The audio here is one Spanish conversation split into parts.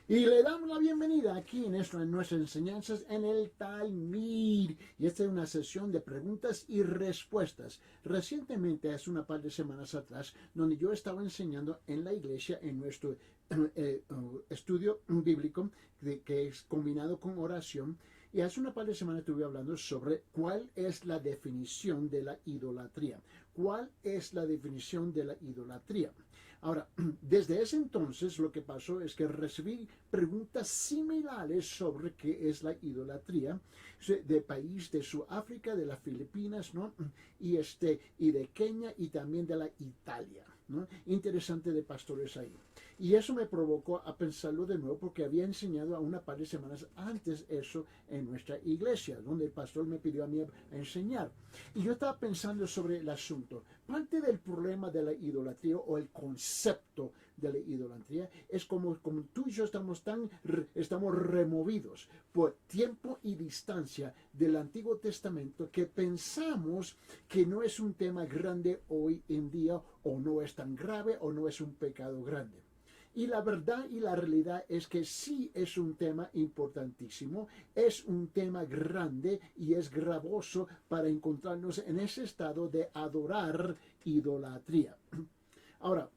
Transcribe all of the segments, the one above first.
Y le damos la bienvenida aquí en nuestras enseñanzas en el Talmud. Y esta es una sesión de preguntas y respuestas. Recientemente, hace una par de semanas atrás, donde yo estaba enseñando en la iglesia, en nuestro estudio bíblico, que es combinado con oración. Y hace una par de semanas estuve hablando sobre cuál es la definición de la idolatría. ¿Cuál es la definición de la idolatría? Ahora, desde ese entonces lo que pasó es que recibí preguntas similares sobre qué es la idolatría de país de Sudáfrica, de las Filipinas, ¿no? Y de Kenia y también de la Italia, ¿no? Interesante de pastores ahí. Y eso me provocó a pensarlo de nuevo porque había enseñado a una par de semanas antes eso en nuestra iglesia, donde el pastor me pidió a mí a enseñar. Y yo estaba pensando sobre el asunto. Parte del problema de la idolatría o el concepto de la idolatría es como tú y yo estamos removidos por tiempo y distancia del Antiguo Testamento, que pensamos que no es un tema grande hoy en día, o no es tan grave, o no es un pecado grande. Y la verdad y la realidad es que sí es un tema importantísimo, es un tema grande y es gravoso para encontrarnos en ese estado de adorar idolatría. Ahora,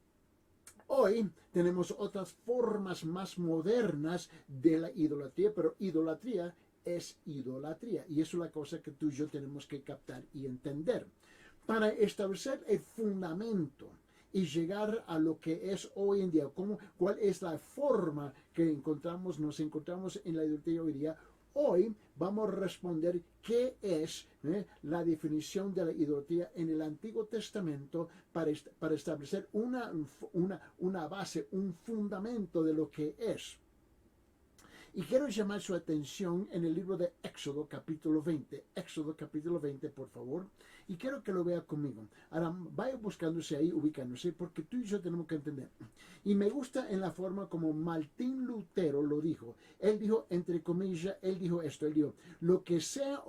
hoy tenemos otras formas más modernas de la idolatría, pero idolatría es idolatría. Y eso es la cosa que tú y yo tenemos que captar y entender. Para establecer el fundamento y llegar a lo que es hoy en día, cuál es la forma que nos encontramos en la idolatría hoy día. Hoy vamos a responder qué es la definición de la idolatría en el Antiguo Testamento para establecer una base, un fundamento de lo que es. Y quiero llamar su atención en el libro de Éxodo capítulo 20. Éxodo capítulo 20, por favor. Y quiero que lo vea conmigo. Ahora, vaya buscándose ahí, ubicándose, porque tú y yo tenemos que entender. Y me gusta en la forma como Martín Lutero lo dijo. Él dijo, entre comillas, él dijo esto. Él dijo, lo que sea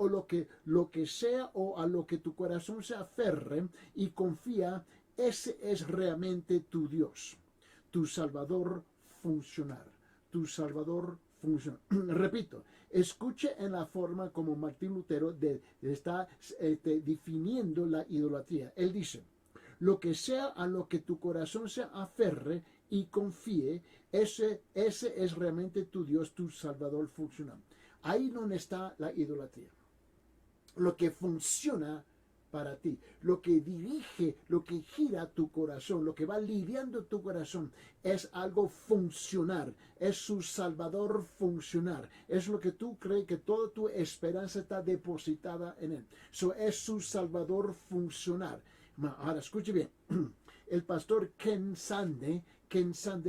o a lo que tu corazón se aferre y confía, ese es realmente tu Dios, tu Salvador funcional, tu Salvador funciona. Repito, escuche en la forma como Martín Lutero está definiendo la idolatría. Él dice, lo que sea a lo que tu corazón se aferre y confíe, ese es realmente tu Dios, tu Salvador funcional. Ahí donde está la idolatría. Lo que funciona para ti, lo que dirige, lo que gira tu corazón, lo que va lidiando tu corazón, es algo funcional, es su Salvador funcional, es lo que tú crees que toda tu esperanza está depositada en él. Eso es su Salvador funcional. Ahora escuche bien, el pastor Ken Sande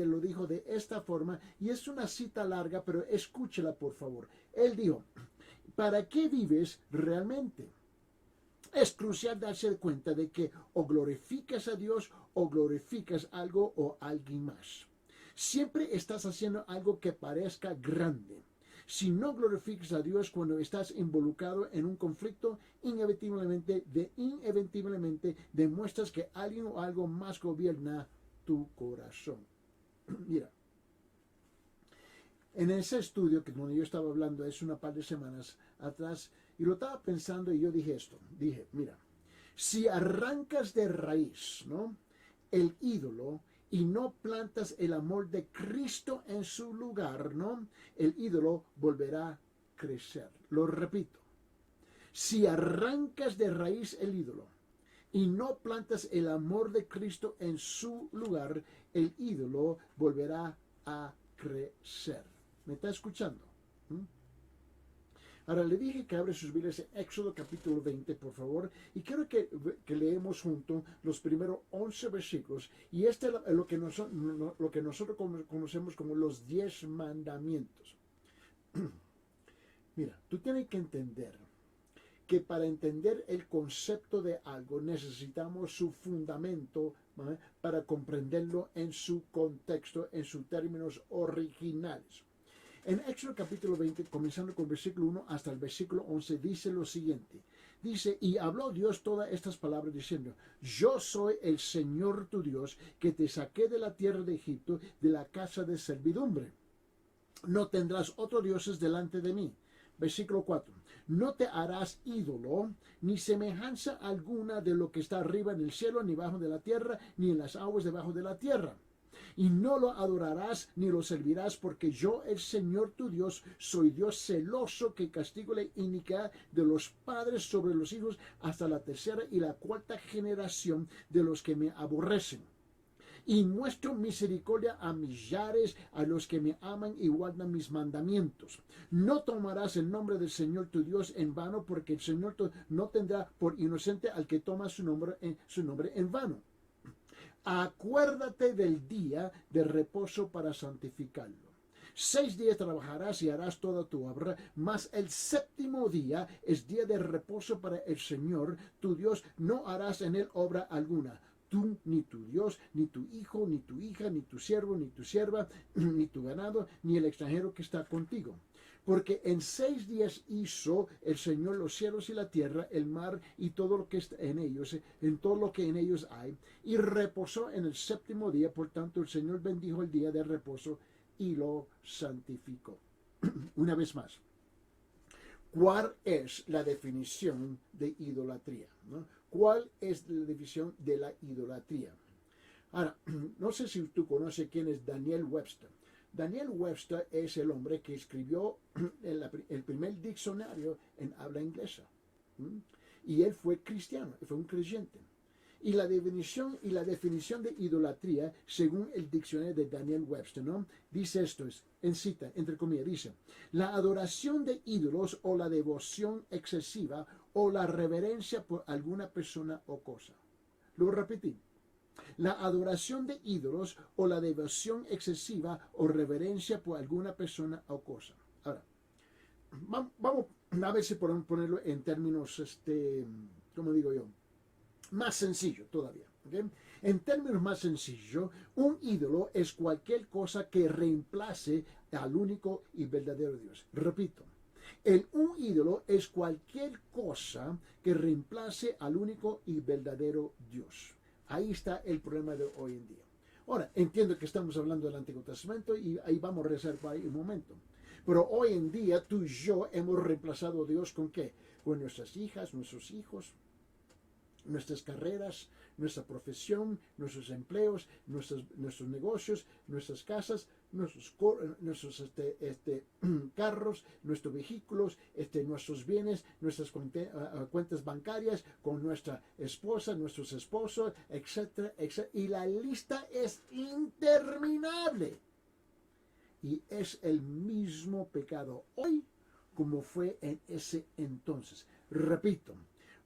lo dijo de esta forma, y es una cita larga, pero escúchela por favor. Él dijo, ¿para qué vives realmente? Es crucial darse cuenta de que o glorificas a Dios o glorificas algo o alguien más. Siempre estás haciendo algo que parezca grande. Si no glorificas a Dios cuando estás involucrado en un conflicto, inevitablemente demuestras que alguien o algo más gobierna tu corazón. Mira, en ese estudio que donde yo estaba hablando hace una par de semanas atrás, y lo estaba pensando y yo dije esto, dije, mira, si arrancas de raíz, ¿no?, el ídolo y no plantas el amor de Cristo en su lugar, ¿no?, el ídolo volverá a crecer. Lo repito, si arrancas de raíz el ídolo y no plantas el amor de Cristo en su lugar, el ídolo volverá a crecer. ¿Me está escuchando? Ahora le dije que abre sus Biblias en Éxodo capítulo 20, por favor, y quiero que leemos juntos los primeros 11 versículos, y este es lo que nosotros conocemos como los 10 mandamientos. Mira, tú tienes que entender que para entender el concepto de algo necesitamos su fundamento, ¿vale?, para comprenderlo en su contexto, en sus términos originales. En Éxodo capítulo 20, comenzando con el versículo 1 hasta el versículo 11, dice lo siguiente. Dice, y habló Dios todas estas palabras diciendo, yo soy el Señor tu Dios, que te saqué de la tierra de Egipto, de la casa de servidumbre. No tendrás otros dioses delante de mí. Versículo 4. No te harás ídolo, ni semejanza alguna de lo que está arriba en el cielo, ni bajo de la tierra, ni en las aguas debajo de la tierra. Y no lo adorarás ni lo servirás, porque yo, el Señor tu Dios, soy Dios celoso, que castigo la iniquidad de los padres sobre los hijos hasta la tercera y la cuarta generación de los que me aborrecen. Y muestro misericordia a millares, a los que me aman y guardan mis mandamientos. No tomarás el nombre del Señor tu Dios en vano, porque el Señor no tendrá por inocente al que toma su nombre en vano. Acuérdate del día de reposo para santificarlo. 6 días trabajarás y harás toda tu obra, mas el séptimo día es día de reposo para el Señor tu Dios. No harás en él obra alguna. Tú, ni tu Dios, ni tu hijo, ni tu hija, ni tu siervo, ni tu sierva, ni tu ganado, ni el extranjero que está contigo. Porque en 6 días hizo el Señor los cielos y la tierra, el mar y todo lo que está en ellos, en todo lo que en ellos hay, y reposó en el séptimo día. Por tanto, el Señor bendijo el día de reposo y lo santificó. Una vez más, ¿cuál es la definición de idolatría? ¿No? ¿Cuál es la definición de la idolatría? Ahora, no sé si tú conoces quién es Daniel Webster. Daniel Webster es el hombre que escribió el primer diccionario en habla inglesa. Y él fue cristiano, fue un creyente. Y la definición de idolatría, según el diccionario de Daniel Webster, ¿no? Dice esto, en cita, entre comillas, dice: la adoración de ídolos o la devoción excesiva o la reverencia por alguna persona o cosa. Lo repetí. La adoración de ídolos o la devoción excesiva o reverencia por alguna persona o cosa. Ahora, vamos a ver si podemos ponerlo en términos, ¿cómo digo yo? Más sencillo todavía. ¿Okay? En términos más sencillos, un ídolo es cualquier cosa que reemplace al único y verdadero Dios. Repito, un ídolo es cualquier cosa que reemplace al único y verdadero Dios. Ahí está el problema de hoy en día. Ahora, entiendo que estamos hablando del Antiguo Testamento y ahí vamos a rezar por ahí un momento. Pero hoy en día tú y yo hemos reemplazado a Dios ¿con qué? Con nuestras hijas, nuestros hijos, nuestras carreras, nuestra profesión, nuestros empleos, nuestros negocios, nuestras casas, nuestros carros, nuestros vehículos, nuestros bienes, nuestras cuentas bancarias, con nuestra esposa, nuestros esposos, etcétera, etcétera. Y la lista es interminable. Y es el mismo pecado hoy como fue en ese entonces. Repito,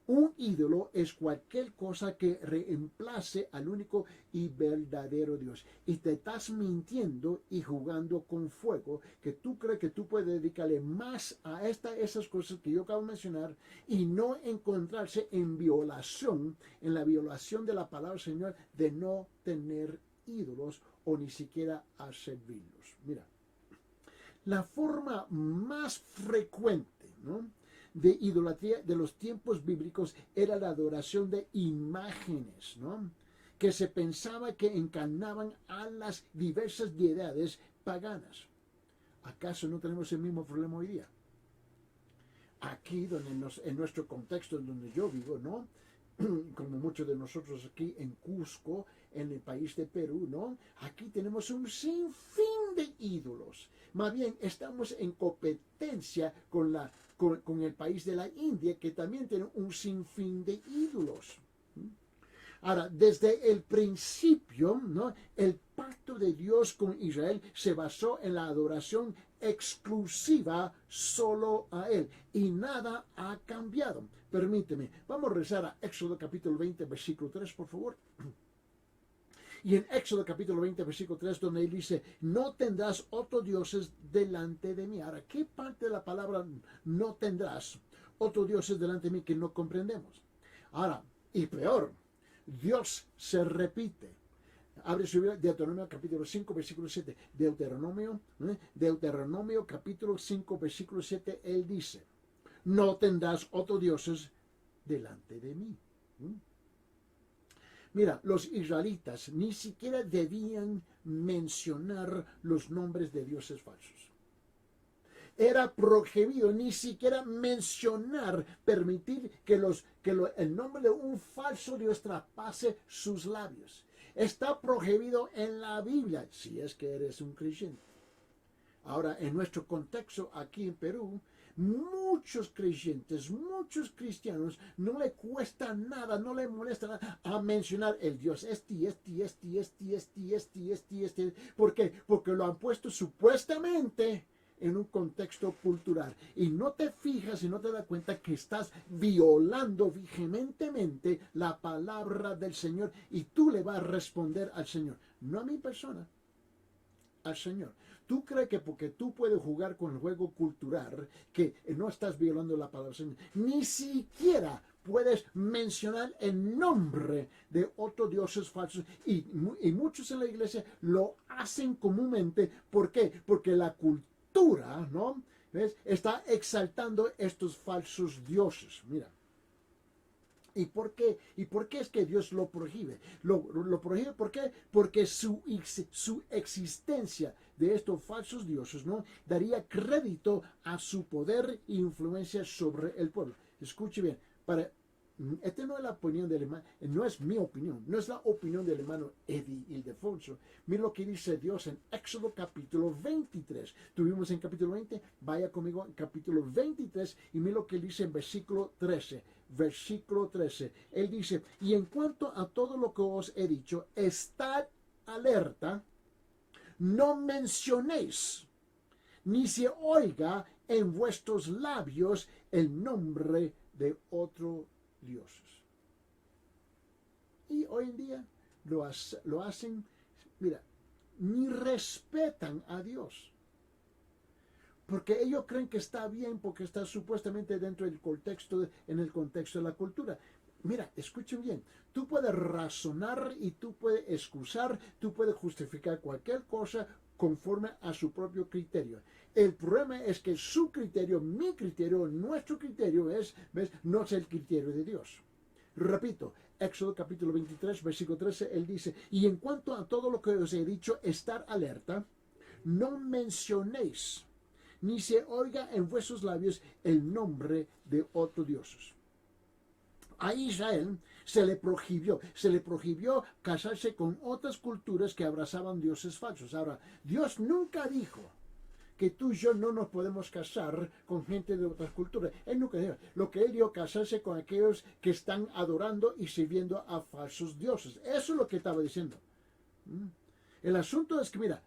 un ídolo es cualquier cosa que reemplace al único y verdadero Dios. Y te estás mintiendo y jugando con fuego, que tú crees que tú puedes dedicarle más a esas cosas que yo acabo de mencionar y no encontrarse en la violación de la palabra del Señor, de no tener ídolos o ni siquiera a servirlos. Mira, la forma más frecuente, ¿no?, de idolatría de los tiempos bíblicos era la adoración de imágenes, ¿no?, que se pensaba que encarnaban a las diversas deidades paganas. ¿Acaso no tenemos el mismo problema hoy día? Aquí, en nuestro contexto, en donde yo vivo, ¿no?, como muchos de nosotros aquí en Cusco, en el país de Perú, ¿no? Aquí tenemos un sinfín de ídolos. Más bien, estamos en competencia con el país de la India, que también tiene un sinfín de ídolos. Ahora, desde el principio, ¿no?, el pacto de Dios con Israel se basó en la adoración exclusiva solo a Él. Y nada ha cambiado. Permíteme, vamos a rezar a Éxodo capítulo 20, versículo 3, por favor. Y en Éxodo capítulo 20, versículo 3, donde él dice: no tendrás otros dioses delante de mí. Ahora, ¿qué parte de la palabra no tendrás otros dioses delante de mí que no comprendemos? Ahora, y peor, Dios se repite. Abre su Biblia, Deuteronomio capítulo 5, versículo 7. Deuteronomio capítulo 5, versículo 7, él dice: no tendrás otros dioses delante de mí. Mira, los israelitas ni siquiera debían mencionar los nombres de dioses falsos. Era prohibido ni siquiera mencionar, permitir que el nombre de un falso Dios traspase sus labios. Está prohibido en la Biblia, si es que eres un creyente. Ahora, en nuestro contexto aquí en Perú, muchos creyentes, muchos cristianos, no le cuesta nada, no le molesta nada a mencionar el Dios este. ¿Por qué? Porque lo han puesto supuestamente en un contexto cultural. Y no te fijas y no te das cuenta que estás violando vehementemente la palabra del Señor y tú le vas a responder al Señor, no a mi persona, al Señor. ¿Tú crees que porque tú puedes jugar con el juego cultural que no estás violando la palabra del Señor? Ni siquiera puedes mencionar el nombre de otros dioses falsos y muchos en la iglesia lo hacen comúnmente. ¿Por qué? Porque la cultura, ¿no? ¿Ves? Está exaltando estos falsos dioses. Mira. ¿Y por qué? ¿Y por qué es que Dios lo prohíbe? Lo prohíbe, ¿por qué? Porque su existencia de estos falsos dioses, ¿no? Daría crédito a su poder e influencia sobre el pueblo. Escuche bien, esta no es la opinión del hermano, no es mi opinión, no es la opinión del hermano Eddie Ildefonso. Mira lo que dice Dios en Éxodo capítulo 23. Tuvimos en capítulo 20, vaya conmigo en capítulo 23 y mira lo que dice en versículo 13. Versículo 13. Él dice, y en cuanto a todo lo que os he dicho, estad alerta, no mencionéis, ni se oiga en vuestros labios el nombre de otro dioses. Y hoy en día lo hacen, mira, ni respetan a Dios. Porque ellos creen que está bien porque está supuestamente dentro del contexto, en el contexto de la cultura. Mira, escuchen bien, tú puedes razonar y tú puedes excusar, tú puedes justificar cualquier cosa conforme a su propio criterio. El problema es que su criterio, mi criterio, nuestro criterio no es el criterio de Dios. Repito, Éxodo capítulo 23, versículo 13, él dice, y en cuanto a todo lo que os he dicho, estar alerta, no mencionéis, ni se oiga en vuestros labios el nombre de otros dioses. A Israel se le prohibió casarse con otras culturas que abrazaban dioses falsos. Ahora, Dios nunca dijo que tú y yo no nos podemos casar con gente de otras culturas. Él nunca dijo. Lo que él dijo, casarse con aquellos que están adorando y sirviendo a falsos dioses. Eso es lo que estaba diciendo. El asunto es que, mira,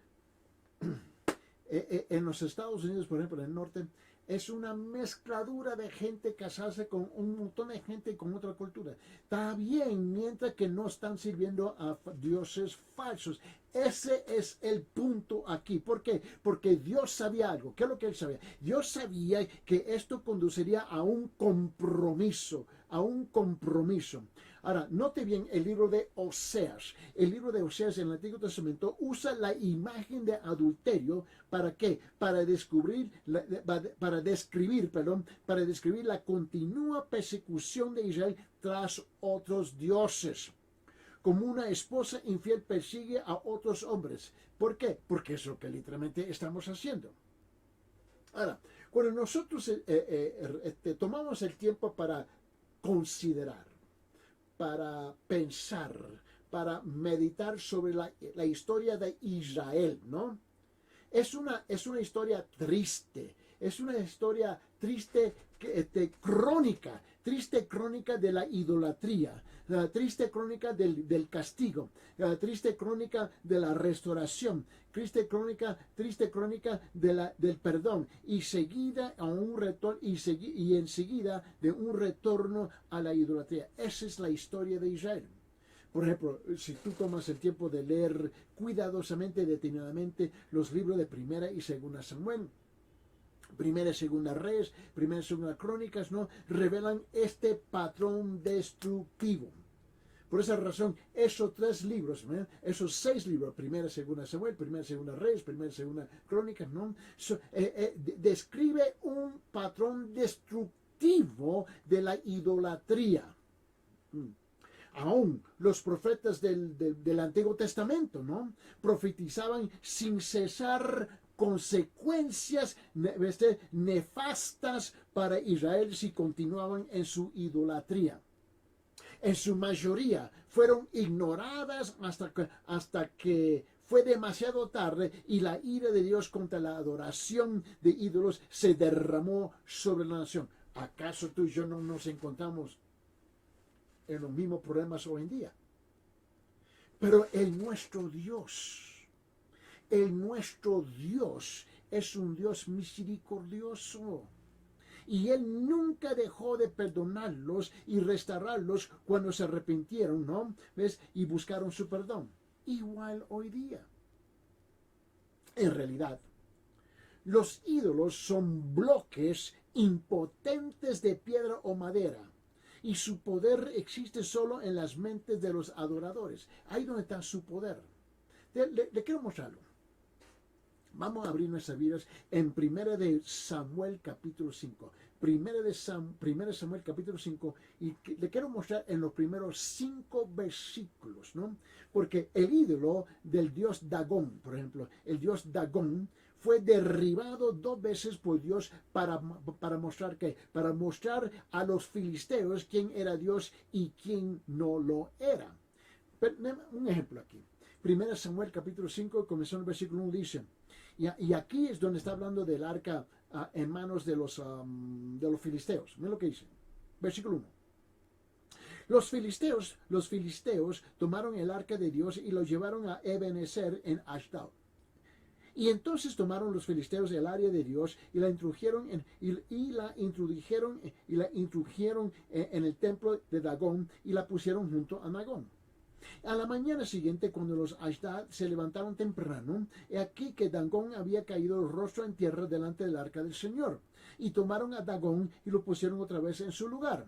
en los Estados Unidos, por ejemplo, en el norte, es una mezcladura de gente casarse con un montón de gente con otra cultura. Está bien, mientras que no están sirviendo a dioses falsos. Ese es el punto aquí. ¿Por qué? Porque Dios sabía algo. ¿Qué es lo que él sabía? Dios sabía que esto conduciría a un compromiso, Ahora, note bien el libro de Oseas. El libro de Oseas en el Antiguo Testamento usa la imagen de adulterio. ¿Para qué? Para describir la continua persecución de Israel tras otros dioses. Como una esposa infiel persigue a otros hombres. ¿Por qué? Porque es lo que literalmente estamos haciendo. Ahora, cuando nosotros tomamos el tiempo para considerar, para pensar, para meditar sobre la historia de Israel, ¿no? Es una historia triste, triste crónica de la idolatría, la triste crónica del castigo, la triste crónica de la restauración, triste crónica del perdón y seguida a un retorno y enseguida de un retorno a la idolatría. Esa es la historia de Israel. Por ejemplo, si tú tomas el tiempo de leer cuidadosamente, detenidamente los libros de Primera y Segunda Samuel, Primera y Segunda Reyes, Primera y Segunda Crónicas, ¿no? Revelan este patrón destructivo. Por esa razón, esos 3 libros, esos 6 libros, Primera y Segunda Samuel, Primera y Segunda Reyes, Primera y Segunda Crónicas, ¿no? Describe un patrón destructivo de la idolatría. Aún los profetas del Antiguo Testamento, ¿no? Profetizaban sin cesar consecuencias nefastas para Israel si continuaban en su idolatría. En su mayoría fueron ignoradas hasta que fue demasiado tarde y la ira de Dios contra la adoración de ídolos se derramó sobre la nación. ¿Acaso tú y yo no nos encontramos en los mismos problemas hoy en día? Pero nuestro Dios es un Dios misericordioso. Y Él nunca dejó de perdonarlos y restaurarlos cuando se arrepintieron, ¿no? ¿Ves? Y buscaron su perdón. Igual hoy día. En realidad, los ídolos son bloques impotentes de piedra o madera. Y su poder existe solo en las mentes de los adoradores. Ahí donde está su poder. Le quiero mostrarlo. Vamos a abrir nuestras vidas en 1 de Samuel capítulo 5. 1 Samuel capítulo 5. Y le quiero mostrar en los primeros 5 versículos, ¿no? Porque el ídolo del dios Dagón, por ejemplo, el dios Dagón fue derribado 2 veces por Dios para mostrar ¿qué? Para mostrar a los filisteos quién era Dios y quién no lo era. Pero, un ejemplo aquí. 1 Samuel capítulo 5, comenzó en el versículo 1, dice, y aquí es donde está hablando del arca en manos de los filisteos. Miren lo que dice. Versículo 1. Los filisteos tomaron el arca de Dios y lo llevaron a Ebenezer en Ashdod. Y entonces tomaron los filisteos el área de Dios y la introdujeron en el templo de Dagón y la pusieron junto a Dagón. A la mañana siguiente, cuando los Ashdod se levantaron temprano, he aquí que Dagón había caído el rostro en tierra delante del arca del Señor. Y tomaron a Dagón y lo pusieron otra vez en su lugar.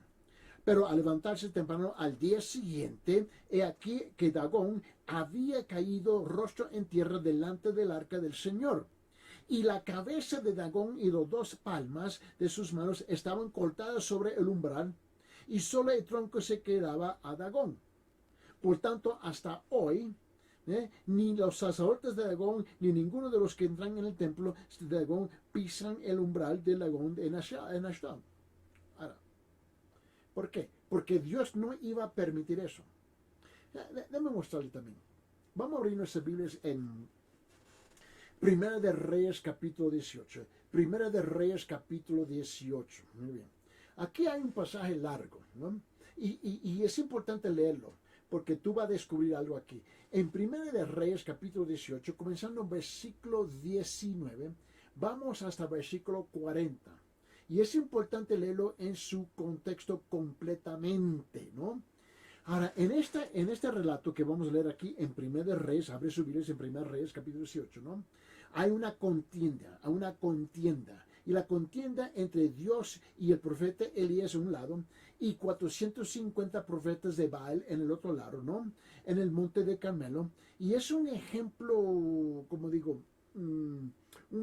Pero al levantarse temprano al día siguiente, he aquí que Dagón había caído rostro en tierra delante del arca del Señor. Y la cabeza de Dagón y las 2 palmas de sus manos estaban cortadas sobre el umbral, y solo el tronco se quedaba a Dagón. Por tanto, hasta hoy, ni los sacerdotes de Dagón, ni ninguno de los que entran en el templo de Dagón pisan el umbral de Dagón en Ashdod. Ahora, ¿por qué? Porque Dios no iba a permitir eso. Déjame mostrarle también. Vamos a abrir nuestras Biblias en Primera de Reyes capítulo 18. Primera de Reyes capítulo 18. Muy bien. Aquí hay un pasaje largo, ¿no? Y es importante leerlo, porque tú vas a descubrir algo aquí. En Primera de Reyes capítulo 18, comenzando en versículo 19, vamos hasta versículo 40. Y es importante leerlo en su contexto completamente, ¿no? Ahora, en este relato que vamos a leer aquí en Primera de Reyes, abre su Biblia en Primera de Reyes capítulo 18, ¿no? Hay una contienda. Y la contienda entre Dios y el profeta Elías en un lado y 450 profetas de Baal en el otro lado, ¿no? En el monte de Carmelo. Y es un ejemplo, como digo, un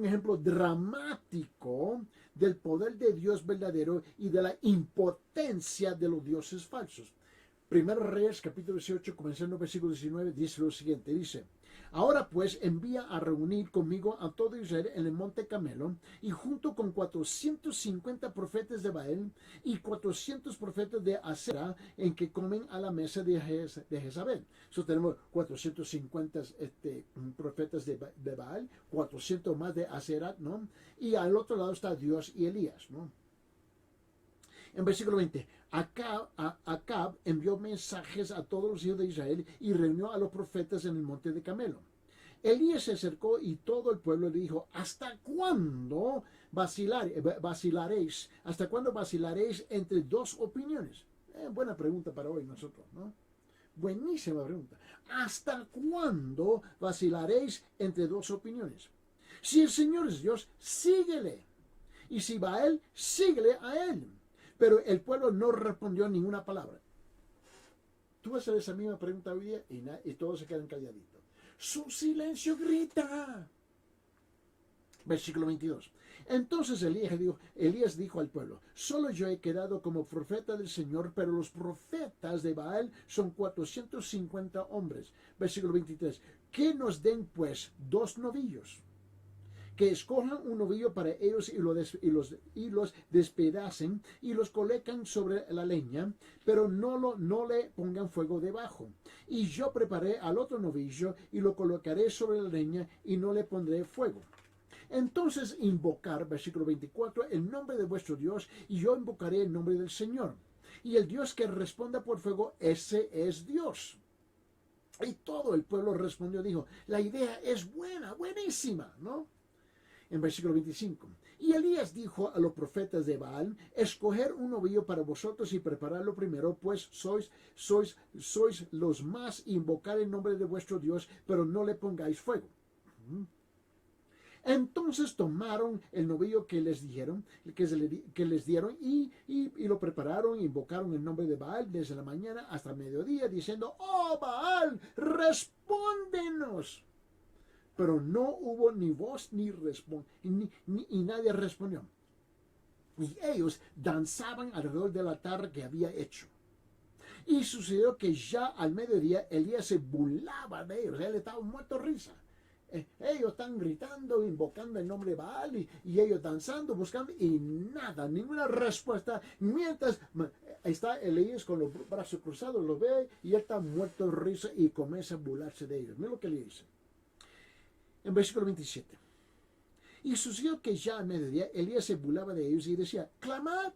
ejemplo dramático del poder de Dios verdadero y de la impotencia de los dioses falsos. Primero Reyes, capítulo 18, comenzando en versículo 19, dice lo siguiente, dice, ahora pues envía a reunir conmigo a todo Israel en el monte Carmelo, y junto con 450 profetas de Baal y 400 profetas de Asera, en que comen a la mesa de Jezabel. So, tenemos 450 profetas de Baal, 400 más de Asera, ¿no? Y al otro lado está Dios y Elías, ¿no? En versículo 20, Acab envió mensajes a todos los hijos de Israel y reunió a los profetas en el monte de Carmelo. Elías se acercó y todo el pueblo le dijo, ¿hasta cuándo vacilaréis? ¿Hasta cuándo vacilaréis entre 2 opiniones? Buena pregunta para hoy nosotros, ¿no? Buenísima pregunta. ¿Hasta cuándo vacilaréis entre 2 opiniones? Si el Señor es Dios, síguele. Y si Baal, síguele a él. Pero el pueblo no respondió ninguna palabra. Tú vas a hacer esa misma pregunta hoy día y todos se quedan calladitos. Su silencio grita. Versículo 22. Entonces Elías dijo al pueblo, solo yo he quedado como profeta del Señor, pero los profetas de Baal son 450 hombres. Versículo 23. Que nos den pues 2 novillos, que escojan un novillo para ellos y los despedacen y los colocan sobre la leña, pero no le pongan fuego debajo. Y yo preparé al otro novillo y lo colocaré sobre la leña y no le pondré fuego. Entonces invocar, versículo 24, el nombre de vuestro Dios, y yo invocaré el nombre del Señor. Y el Dios que responda por fuego, ese es Dios. Y todo el pueblo respondió, dijo, la idea es buena, buenísima, ¿no? En versículo 25. Y Elías dijo a los profetas de Baal, escoger un novillo para vosotros y prepararlo primero, pues sois los más, invocar el nombre de vuestro Dios, pero no le pongáis fuego. Entonces tomaron el novillo que les dieron y lo prepararon, invocaron el nombre de Baal desde la mañana hasta el mediodía, diciendo, oh Baal, respóndenos. Pero no hubo ni voz ni nadie respondió. Y ellos danzaban alrededor del altar que había hecho. Y sucedió que ya al mediodía Elías se burlaba de ellos, él estaba muerto de risa. Ellos están gritando, invocando el nombre de Baal y ellos danzando, buscando y nada, ninguna respuesta. Mientras está Elías con los brazos cruzados, lo ve y él está muerto de risa y comienza a burlarse de ellos. Mira lo que le dice. En versículo 27. Y sucedió que ya a mediodía Elías se burlaba de ellos y decía, clamad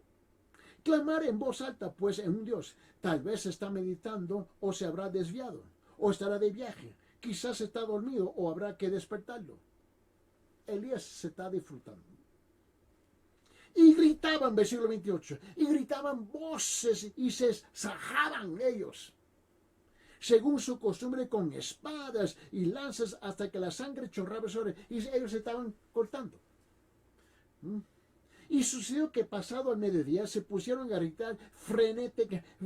en voz alta pues en un Dios. Tal vez está meditando o se habrá desviado o estará de viaje. Quizás está dormido o habrá que despertarlo. Elías se está disfrutando. Y gritaban, versículo 28, y gritaban voces y se sajaban ellos, según su costumbre, con espadas y lanzas hasta que la sangre chorraba sobre y ellos se estaban cortando. Y sucedió que pasado el mediodía se pusieron a gritar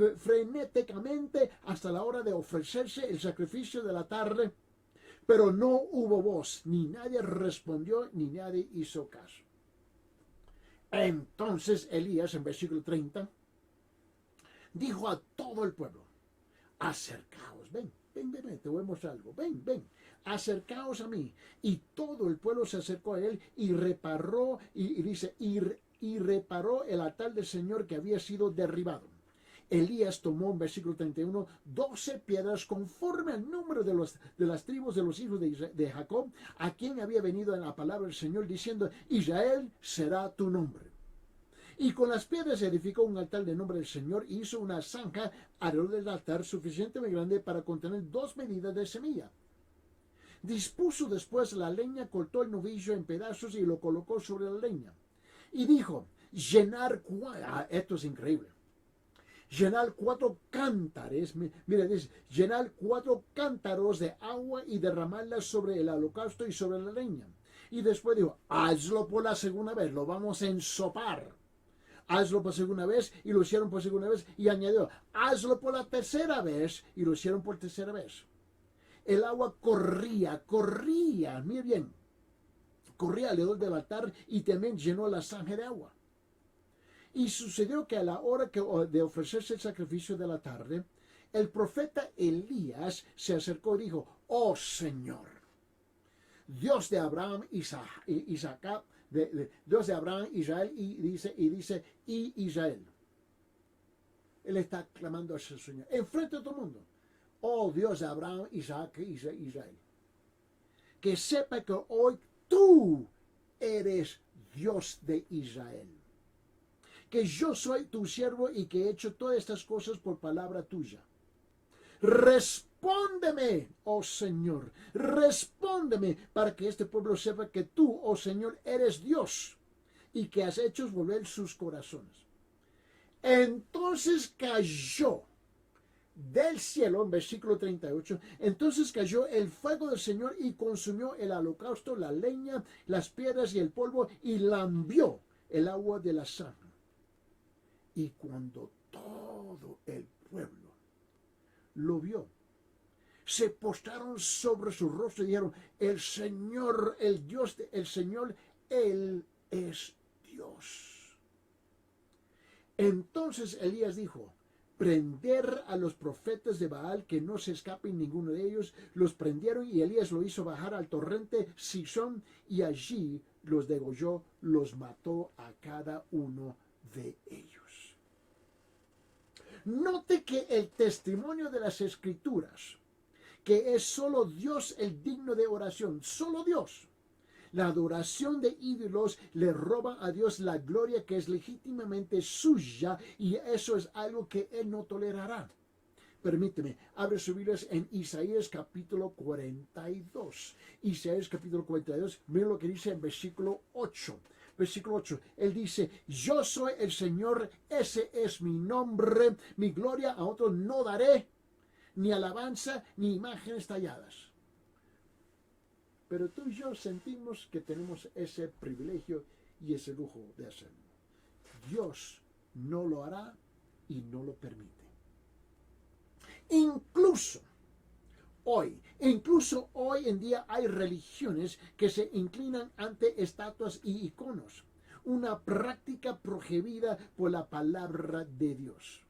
frenéticamente hasta la hora de ofrecerse el sacrificio de la tarde, pero no hubo voz, ni nadie respondió, ni nadie hizo caso. Entonces Elías, en versículo 30, dijo a todo el pueblo, acercaos, ven, te voy a mostrar algo, ven, acercaos a mí. Y todo el pueblo se acercó a él y reparó, y reparó el altar del Señor que había sido derribado. Elías tomó, en versículo 31, 12 piedras conforme al número de las tribus de los hijos de Jacob, a quien había venido en la palabra del Señor, diciendo, Israel será tu nombre. Y con las piedras edificó un altar de nombre del Señor y hizo una zanja alrededor del altar suficientemente grande para contener 2 medidas de semilla. Dispuso después la leña, cortó el novillo en pedazos y lo colocó sobre la leña. Y dijo, esto es increíble, llenar 4 cántares, mira, dice, llenar 4 cántaros de agua y derramarla sobre el holocausto y sobre la leña. Y después dijo, hazlo por la segunda vez, lo vamos a ensopar. Hazlo por segunda vez, y lo hicieron por segunda vez, y añadió, hazlo por la tercera vez, y lo hicieron por tercera vez. El agua corría, mira bien, corría alrededor del altar y también llenó la zanja de agua. Y sucedió que a la hora de ofrecerse el sacrificio de la tarde, el profeta Elías se acercó y dijo, oh Señor, Dios de Abraham, Dios de Abraham, Israel, y Israel. Él está clamando a ese Señor, enfrente de todo el mundo. Oh Dios de Abraham, Isaac y Israel. Que sepa que hoy tú eres Dios de Israel. Que yo soy tu siervo y que he hecho todas estas cosas por palabra tuya. Respóndeme, oh Señor, respóndeme para que este pueblo sepa que tú, oh Señor, eres Dios y que has hecho volver sus corazones. Entonces cayó del cielo, en versículo 38, entonces cayó el fuego del Señor y consumió el holocausto, la leña, las piedras y el polvo y lambió el agua de la zanja. Y cuando todo el pueblo lo vio, se postraron sobre su rostro y dijeron, el Señor, el Dios del Señor, Él es Dios. Entonces Elías dijo, prender a los profetas de Baal, que no se escapen ninguno de ellos. Los prendieron y Elías lo hizo bajar al torrente Sison y allí los degolló, los mató a cada uno de ellos. Note que el testimonio de las Escrituras, que es solo Dios el digno de oración, solo Dios. La adoración de ídolos le roba a Dios la gloria que es legítimamente suya, y eso es algo que Él no tolerará. Permíteme, abre sus Biblias en Isaías capítulo 42. Isaías capítulo 42, miren lo que dice en versículo 8. Versículo 8, Él dice: yo soy el Señor, ese es mi nombre, mi gloria a otros no daré, ni alabanza, ni imágenes talladas. Pero tú y yo sentimos que tenemos ese privilegio y ese lujo de hacerlo. Dios no lo hará y no lo permite. Incluso hoy en día hay religiones que se inclinan ante estatuas y iconos. Una práctica prohibida por la palabra de Dios.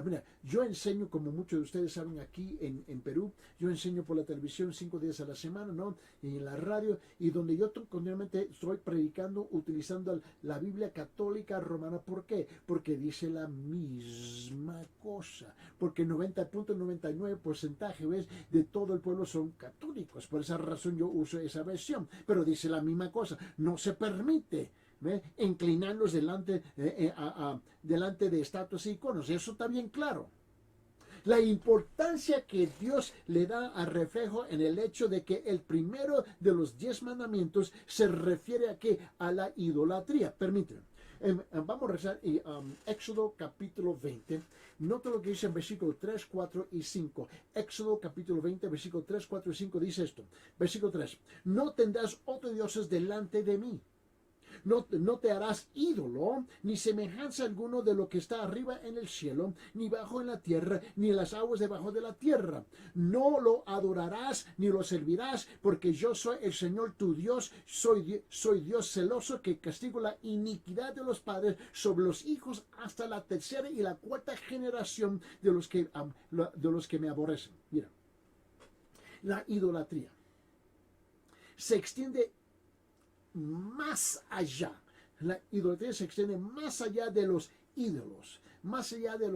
Mira, yo enseño, como muchos de ustedes saben, aquí en Perú, yo enseño por la televisión 5 días a la semana, ¿no? Y en la radio, y donde yo continuamente estoy predicando utilizando la Biblia católica romana. ¿Por qué? Porque dice la misma cosa. Porque 90.99% ¿ves? De todo el pueblo son católicos. Por esa razón yo uso esa versión. Pero dice la misma cosa. No se permite inclinarnos delante de estatuas e iconos. Eso está bien claro. La importancia que Dios le da al reflejo en el hecho de que el primero de los 10 mandamientos se refiere a la idolatría. Permítanme. Vamos a rezar Éxodo capítulo 20. Nota lo que dice en versículos 3, 4 y 5. Éxodo capítulo 20, versículos 3, 4 y 5 dice esto. Versículo 3. No tendrás otros dioses delante de mí. No te harás ídolo, ni semejanza alguno de lo que está arriba en el cielo, ni bajo en la tierra, ni en las aguas debajo de la tierra. No lo adorarás, ni lo servirás, porque yo soy el Señor tu Dios, soy Dios celoso, que castigo la iniquidad de los padres sobre los hijos hasta la tercera y la cuarta generación de los que me aborrecen. Mira, la idolatría se extiende más allá. La idolatría se extiende más allá de los ídolos, más allá de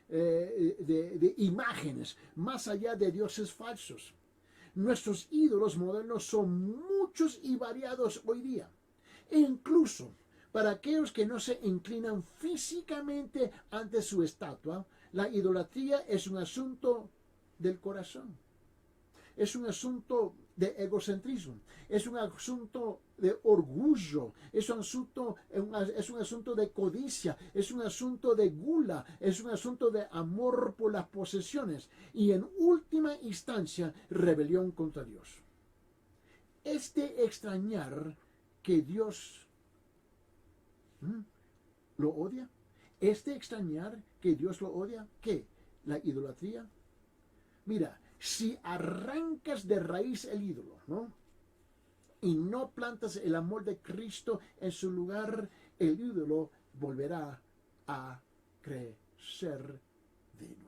de imágenes, más allá de dioses falsos. Nuestros ídolos modernos son muchos y variados hoy día. E incluso para aquellos que no se inclinan físicamente ante su estatua, la idolatría es un asunto del corazón. Es un asunto de egocentrismo, es un asunto de orgullo, es un asunto de codicia, es un asunto de gula, es un asunto de amor por las posesiones y en última instancia rebelión contra Dios. Extrañar que Dios lo odia, extrañar que Dios lo odia, ¿qué? La idolatría. Mira, si arrancas de raíz el ídolo, ¿no? Y no plantas el amor de Cristo en su lugar, el ídolo volverá a crecer de nuevo.